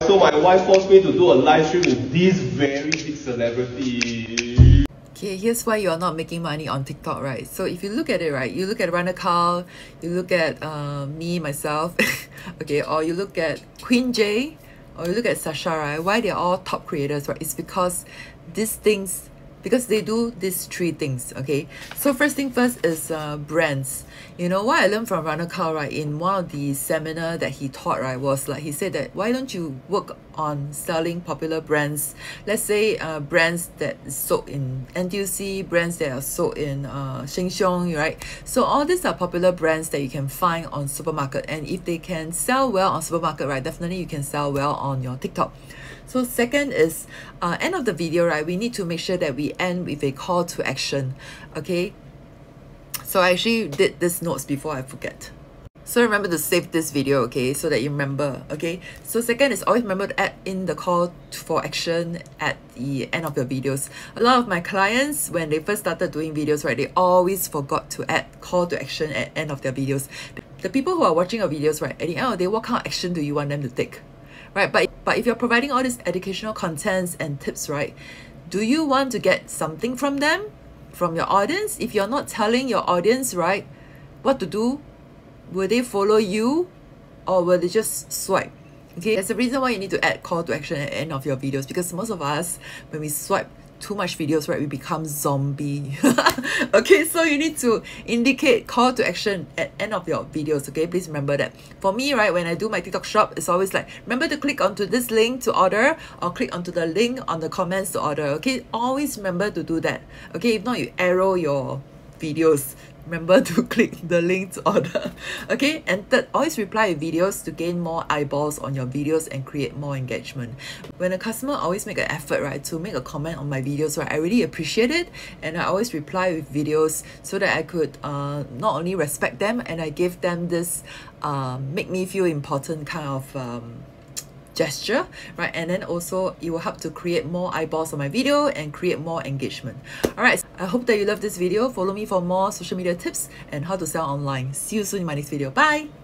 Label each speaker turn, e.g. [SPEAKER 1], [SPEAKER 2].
[SPEAKER 1] So my wife forced me to do a live stream with this very big celebrity.
[SPEAKER 2] Okay, here's why you're not making money on TikTok, right? So if you look at it, right, you look at Rana Carl, you look at me, myself, okay, or you look at Queen J, or you look at Sasha, right? Why they're all top creators, right? It's because these things, because they do these three things, okay? So first thing first is brands. You know, what I learned from Rana Carl, right, in one of the seminar that he taught, right, was like, he said that, why don't you work on selling popular brands? Let's say brands that is sold in NTUC, brands that are sold in Sheng Siong, right? So all these are popular brands that you can find on supermarket. And if they can sell well on supermarket, right, definitely you can sell well on your TikTok. So second is end of the video, right, we need to make sure that we end with a call to action, okay? So I actually did this notes before I forget. So remember to save this video, okay, so that you remember, okay? So second is always remember to add in the call for action at the end of your videos. A lot of my clients, when they first started doing videos, right, they always forgot to add call to action at end of their videos. The people who are watching your videos, right, at the end of the day, what kind of action do you want them to take? Right, but if you're providing all these educational contents and tips, right, do you want to get something from them, from your audience? If you're not telling your audience, right, what to do, will they follow you or will they just swipe? Okay, there's a reason why you need to add call to action at the end of your videos, because most of us, when we swipe too much videos, right, we become zombie. Okay, so you need to indicate call to action at end of your videos, okay? Please remember that. For me, right, when I do my TikTok shop, it's always like, remember to click onto this link to order, or click onto the link on the comments to order, okay? Always remember to do that, okay? If not, you arrow your videos. Remember to click the link to order, okay? And third, always reply with videos to gain more eyeballs on your videos and create more engagement. When a customer always make an effort, right, to make a comment on my videos, right, I really appreciate it, and I always reply with videos so that I could not only respect them, and I give them this make me feel important kind of gesture, right? And then also it will help to create more eyeballs on my video and create more engagement. All right, I hope that you love this video. Follow me for more social media tips and how to sell online. See you soon in my next video. Bye.